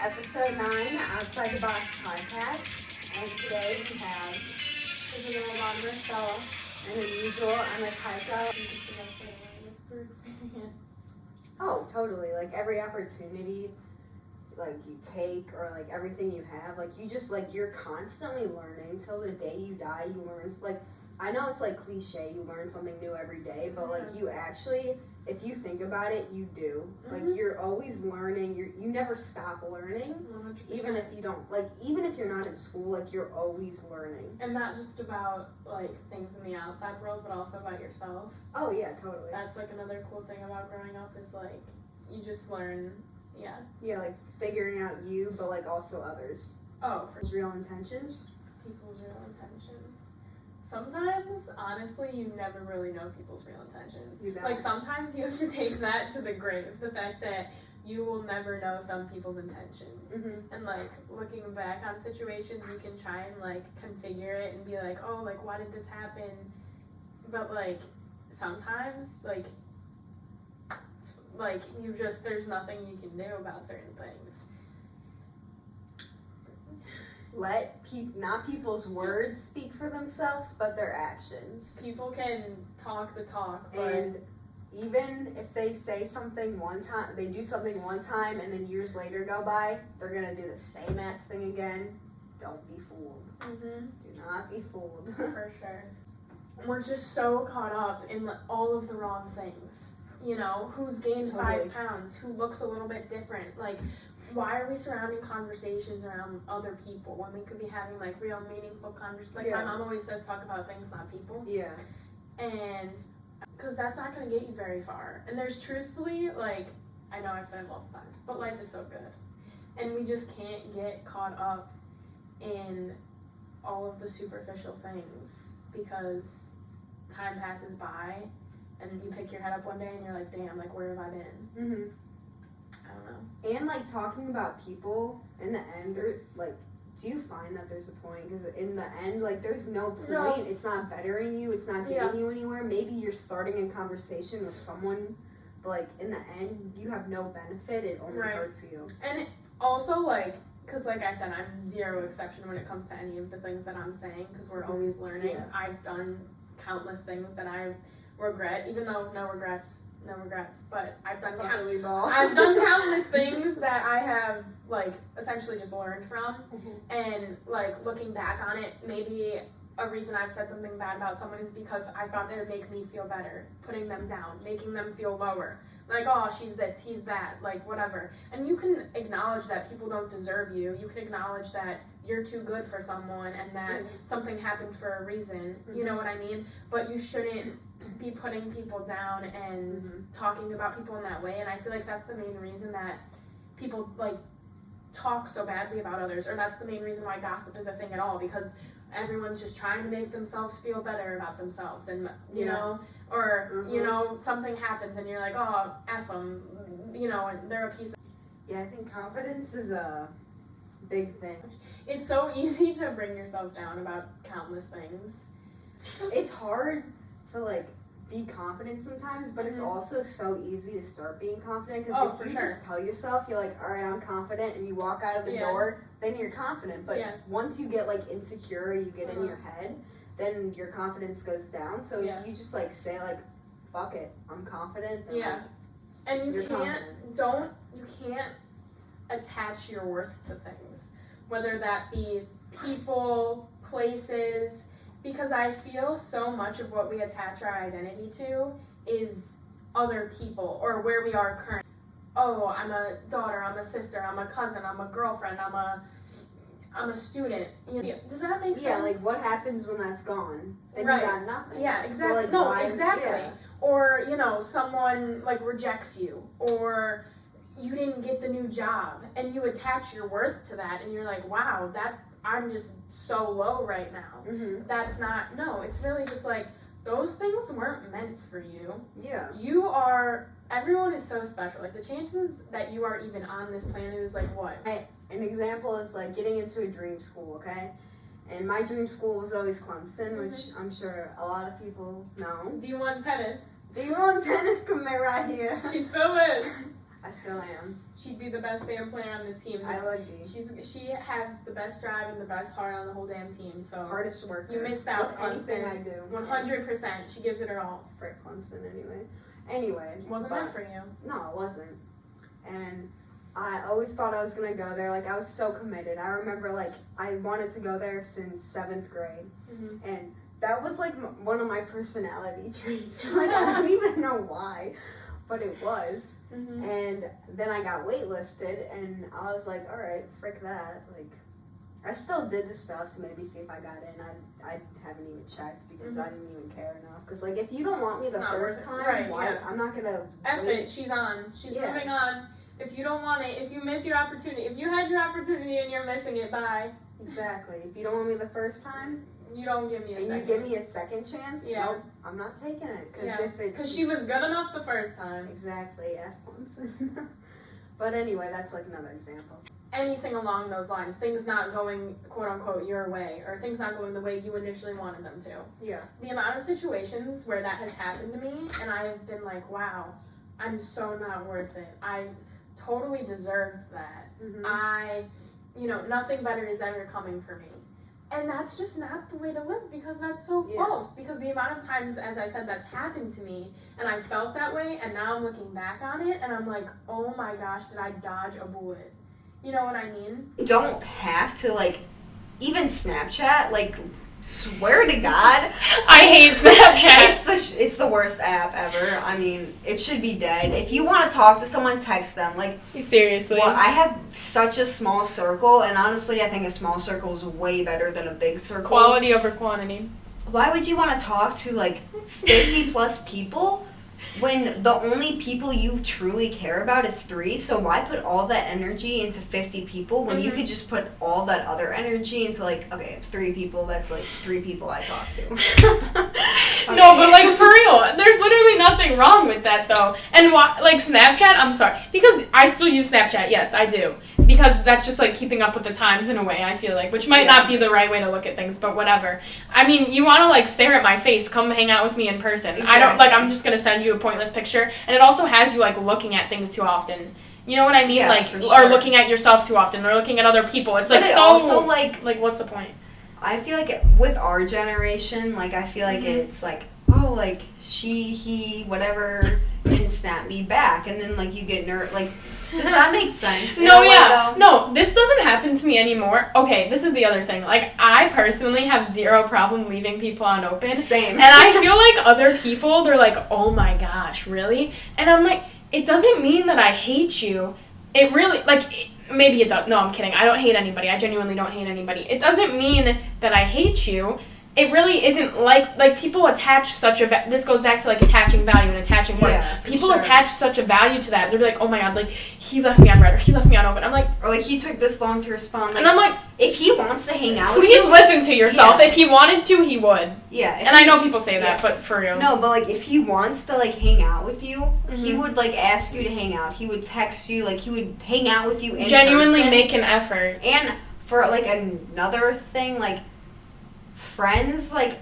episode 9, Outside the Box podcast. And today we have Bella Bonamer, Bella. and as usual, I'm a typo. Through experience. Oh, totally. Like every opportunity like you take or like everything you have, like you just like you're constantly learning till the day you die. You learn like I know it's like cliche, you learn something new every day, but like you actually, if you think about it, you do. Like you're always learning. You never stop learning, 100%. even if you don't even if you're not in school, like you're always learning. And not just about like things in the outside world, but also about yourself. Oh yeah, totally. That's like another cool thing about growing up is like you just learn. Yeah, like figuring out you, but like also others. Oh, for Real intentions. people's real intentions. Sometimes, honestly, you never really know people's real intentions. You don't. Like, sometimes you have to take that to the grave. The fact that you will never know some people's intentions. Mm-hmm. And, like, looking back on situations, you can try and, like, configure it and be like, oh, like, why did this happen? But, like, sometimes, like, you just, there's nothing you can do about certain things. Let not people's words speak for themselves, but their actions. People can talk the talk, but And even if they say something one time, they do something one time, and then years later go by, they're gonna do the same ass thing again. Don't be fooled. Do not be fooled. for sure. We're just so caught up in all of the wrong things. You know, who's gained Totally. 5 pounds, who looks a little bit different. Like, why are we surrounding conversations around other people when we could be having, like, real meaningful conversations? Like, my mom always says, talk about things, not people. Yeah. And, because that's not going to get you very far. And there's truthfully, like, I know I've said it multiple times, but life is so good. And we just can't get caught up in all of the superficial things because time passes by and you pick your head up one day and you're like, damn, like, where have I been? Mm-hmm. I don't know. And like talking about people in the end, do you find that there's a point? Because in the end, like, there's no point. No. It's not bettering you. It's not getting you anywhere. Maybe you're starting a conversation with someone, but like in the end, you have no benefit. It only hurts you. And also, like, because like I said, I'm zero exception when it comes to any of the things that I'm saying because we're always learning. Yeah. I've done countless things that I regret, even though no regrets, but I've done countless things that I have, like, essentially just learned from. And, like, looking back on it, maybe a reason I've said something bad about someone is because I thought it would make me feel better, putting them down, making them feel lower. Like, oh, she's this, he's that, like, whatever. And you can acknowledge that people don't deserve you. You can acknowledge that you're too good for someone and that something happened for a reason. You know what I mean? But you shouldn't be putting people down and talking about people in that way. And I feel like that's the main reason that people, like, talk so badly about others, or that's the main reason why gossip is a thing at all, because everyone's just trying to make themselves feel better about themselves. And you know, or you know, something happens and you're like, oh, F them, you know, and they're a piece of I think confidence is a big thing. It's so easy to bring yourself down about countless things. It's hard to like be confident sometimes, but it's also so easy to start being confident because if you just tell yourself, you're like, all right, I'm confident, and you walk out of the door, then you're confident. But once you get like insecure, you get in your head, then your confidence goes down. So if you just like say like, fuck it, I'm confident, then like, and you can't attach your worth to things, whether that be people, places, because I feel so much of what we attach our identity to is other people or where we are currently. Oh, I'm a daughter, I'm a sister, I'm a cousin, I'm a girlfriend, I'm a student. You know, does that make sense? Yeah, like what happens when that's gone? Then you got nothing. Yeah, exactly. So, like, exactly. Yeah. Or, you know, someone like rejects you, or you didn't get the new job, and you attach your worth to that, and you're like, wow, that I'm just so low right now. That's not, no, it's really just like, those things weren't meant for you. Yeah. Everyone is so special. Like, the chances that you are even on this planet is like, what? An example is like getting into a dream school, okay? And my dream school was always Clemson, which I'm sure a lot of people know. D1 tennis. D1 tennis commit right here. She still is. I still am. She'd be the best damn player on the team. I would be. She has the best drive and the best heart on the whole damn team. So hardest worker. You missed out. With anything I do. 100%. She gives it her all. For Clemson, anyway. Anyway. Wasn't meant for you. No, it wasn't. And I always thought I was gonna go there. Like, I was so committed. I remember, like, I wanted to go there since 7th grade, and that was like one of my personality traits. Like, I don't even know why, but it was. And then I got waitlisted, and I was like, all right, frick that. Like, I still did the stuff to maybe see if I got in. I haven't even checked because I didn't even care enough. Because, like, if you don't want me the first time, why? Yeah. I'm not gonna. F it. She's on. She's moving on. If you don't want it, if you miss your opportunity, if you had your opportunity and you're missing it, bye. Exactly. If you don't want me the first time, you don't give me a second. And you give me a second chance? Yeah. Nope, I'm not taking it. Because she was good enough the first time. Exactly. Ask Clemson. But anyway, that's like another example. Anything along those lines, things not going, quote unquote, your way, or things not going the way you initially wanted them to. Yeah. The amount of situations where that has happened to me, and I've been like, wow, I'm so not worth it. I totally deserved that. Nothing better is ever coming for me. And that's just not the way to live, because that's so false. Because the amount of times, as I said, that's happened to me, and I felt that way, and now I'm looking back on it, and I'm like, oh my gosh, did I dodge a bullet? You know what I mean? You don't have to, like, even Snapchat, like, swear to God. I hate Snapchat. It's the worst app ever. I mean, it should be dead. If you want to talk to someone, text them. Like, seriously. Well, I have such a small circle, and honestly, I think a small circle is way better than a big circle. Quality over quantity. Why would you want to talk to, like, 50 plus people when the only people you truly care about is 3? So why put all that energy into 50 people when you could just put all that other energy into, like, okay, 3 people, that's like 3 people I talk to. Okay. No, but like, for real, there's literally nothing wrong with that though. And like Snapchat, I'm sorry, because I still use Snapchat, yes, I do. Because that's just like keeping up with the times in a way, I feel like, which might not be the right way to look at things, but whatever. I mean, you want to like stare at my face, come hang out with me in person. Exactly. I don't, like, I'm just going to send you a pointless picture, and it also has you like looking at things too often. You know what I mean? Yeah, like, sure. Or looking at yourself too often, or looking at other people. It's like, so also, like, what's the point? I feel like with our generation, like, I feel like it's like, oh, like, she, he, whatever, didn't snap me back, and then, like, you get like, does that make sense? No, this doesn't happen to me anymore. Okay, this is the other thing. Like, I personally have zero problem leaving people on open. Same. And I feel like other people, they're like, oh my gosh, really? And I'm like, it doesn't mean that I hate you. It really, like, maybe it does. No, I'm kidding. I don't hate anybody. I genuinely don't hate anybody. It doesn't mean that I hate you. It really isn't like people attach such a this goes back to like attaching value and attaching worth. Yeah, people attach such a value to that. They're like, oh my god, like he left me on red or he left me on open. I'm like, or like he took this long to respond. Like, and I'm like, if he wants to hang out with please you, listen to yourself. If he wanted to, he would. Yeah. And I know people say that, but for real. No, but like if he wants to like hang out with you, he would like ask you to hang out. He would text you, like he would hang out with you in genuinely person. Make an effort. And for like another thing, like friends, like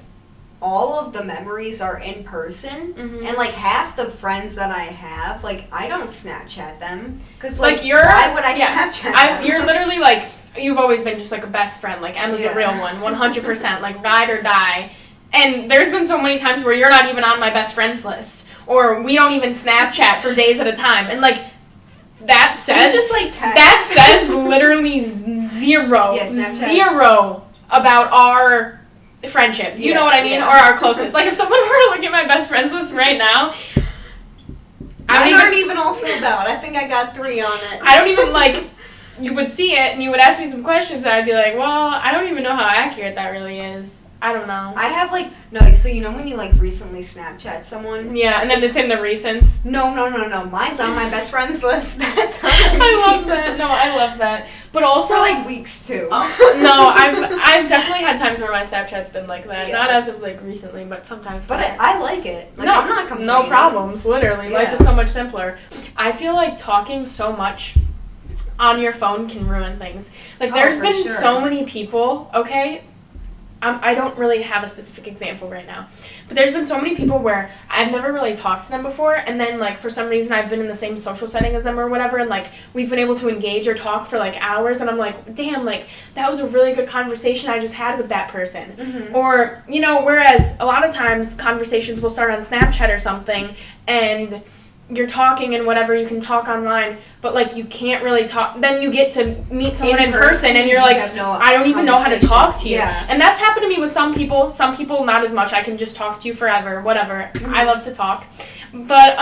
all of the memories are in person, and like half the friends that I have, like I don't Snapchat them because like why would I Snapchat them? You're literally like, you've always been just like a best friend. Like Emma's a real one, 100%, like ride or die. And there's been so many times where you're not even on my best friends list, or we don't even Snapchat for days at a time, and like that says just like text. That says literally zero about our friendship. Do you know what I mean? Or our closeness. Like if someone were to look at my best friends list right now, I aren't even all filled out. I think I got 3 on it. I don't even like. You would see it and you would ask me some questions and I'd be like, well, I don't even know how accurate that really is. I don't know. I have like so you know when you like recently Snapchat someone? Yeah, and then it's in the recents. No. Mine's on my best friends list. That's how I love that. No, I love that. But also for like weeks too. No, I've definitely had times where my Snapchat's been like that. Not as of like recently, but sometimes. But I like it. Like I'm not complaining. No problems. Literally, life is so much simpler. I feel like talking so much on your phone can ruin things. Like there's been so many people, okay? I don't really have a specific example right now, but there's been so many people where I've never really talked to them before, and then, like, for some reason I've been in the same social setting as them or whatever, and, like, we've been able to engage or talk for, like, hours, and I'm like, damn, like, that was a really good conversation I just had with that person. Mm-hmm. Or, you know, whereas a lot of times conversations will start on Snapchat or something, and you're talking and whatever, you can talk online, but, like, you can't really talk. Then you get to meet someone in person and you're like, I don't even know how to talk to you. Yeah. And that's happened to me with some people not as much. I can just talk to you forever, whatever. Mm-hmm. I love to talk. But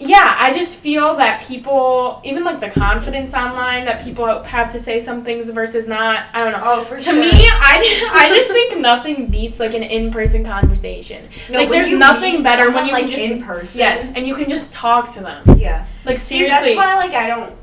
yeah, I just feel that people, even, like, the confidence online that people have to say some things versus not, I don't know. Oh, for sure. To me, I just think nothing beats, like, an in-person conversation. No, like, there's nothing better someone, when you like, can just in person. Yes, and you can just talk to them. Yeah. Like, See, seriously. that's why, like,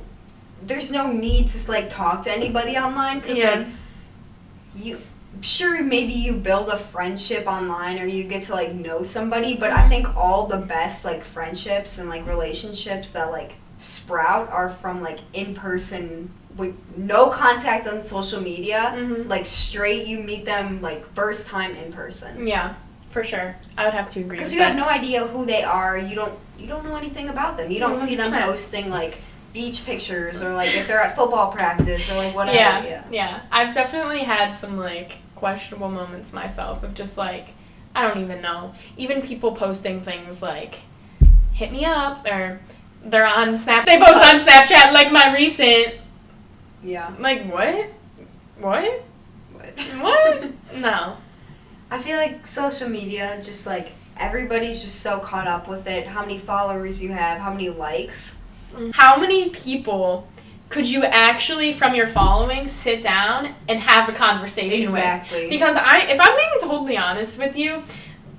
there's no need to, like, talk to anybody online, because, like, sure, maybe you build a friendship online or you get to, like, know somebody, but I think all the best, like, friendships and, like, relationships that, like, sprout are from, like, in person with no contact on social media. Mm-hmm. Like, straight, you meet them, like, first time in person. Yeah, for sure. I would have to agree. Because you have no idea who they are. You don't know anything about them. You don't 100%. See them posting, like, beach pictures or, like, if they're at football practice or, like, whatever. Yeah. I've definitely had some, like, questionable moments myself of just, like, I don't even know. Even people posting things like, hit me up, or they're on Snap. They post on Snapchat, like, my recent. Yeah. Like, what? What? No. I feel like social media, just, like, everybody's just so caught up with it. How many followers you have, how many likes. How many people could you actually, from your following, sit down and have a conversation with? Because if I'm being totally honest with you,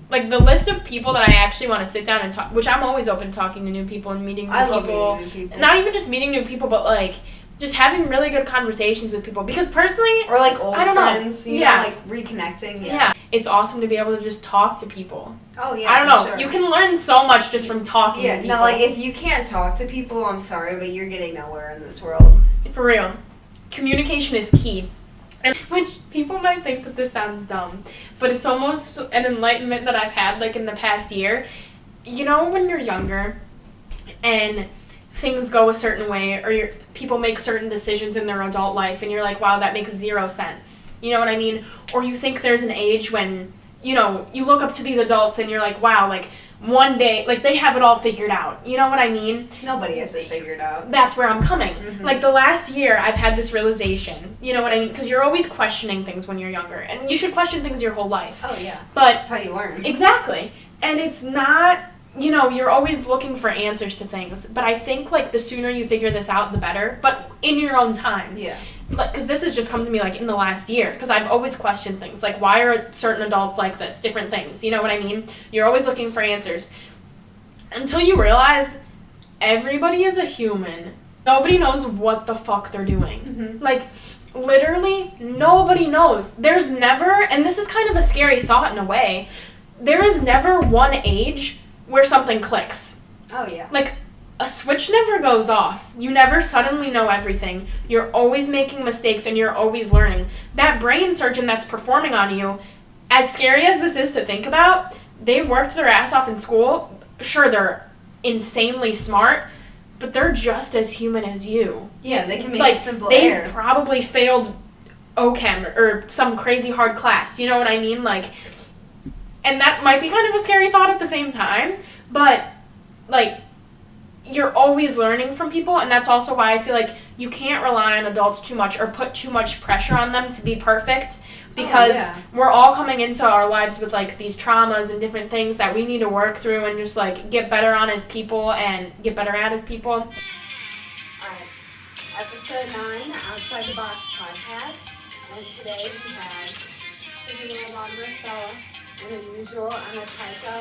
like, the list of people that I actually want to sit down and talk, which I'm always open to talking to new people and meeting new people. I love meeting new people. Not even just meeting new people, but, like, just having really good conversations with people. Because personally, or, like, old friends, you know, like, reconnecting. Yeah. It's awesome to be able to just talk to people. Oh, yeah, I don't know. Sure. You can learn so much just from talking to people. No, like, if you can't talk to people, I'm sorry, but you're getting nowhere in this world. For real. Communication is key. And which people might think that this sounds dumb, but it's almost an enlightenment that I've had, like, in the past year. You know, when you're younger and things go a certain way, or people make certain decisions in their adult life, and you're like, wow, that makes zero sense. You know what I mean? Or you think there's an age when, you know, you look up to these adults and you're like, wow, like, one day, like, they have it all figured out. You know what I mean? Nobody has it figured out. That's where I'm coming. Mm-hmm. Like, the last year, I've had this realization. You know what I mean? Because you're always questioning things when you're younger. And you should question things your whole life. Oh, yeah. But that's how you learn. Exactly. And it's not, you know, you're always looking for answers to things. But I think, like, the sooner you figure this out, the better. But in your own time. Yeah. Because this has just come to me, like, in the last year. Because I've always questioned things. Like, why are certain adults like this? Different things. You know what I mean? You're always looking for answers. Until you realize everybody is a human. Nobody knows what the fuck they're doing. Mm-hmm. Like, literally, nobody knows. There's never, and this is kind of a scary thought in a way, there is never one age where something clicks. Oh, yeah. Like, a switch never goes off. You never suddenly know everything. You're always making mistakes and you're always learning. That brain surgeon that's performing on you, as scary as this is to think about, they worked their ass off in school. Sure, they're insanely smart, but they're just as human as you. Yeah, they can make like, a simple they error. probably failed OChem or some crazy hard class. You know what I mean? Like, and that might be kind of a scary thought at the same time, but, like, you're always learning from people, and that's also why I feel like you can't rely on adults too much or put too much pressure on them to be perfect, because we're all coming into our lives with, like, these traumas and different things that we need to work through and just, like, get better on as people and get better at as people. Alright, episode 9, Outside the Box podcast, and today we have Bella Bonamer, and as usual, I'm a typo.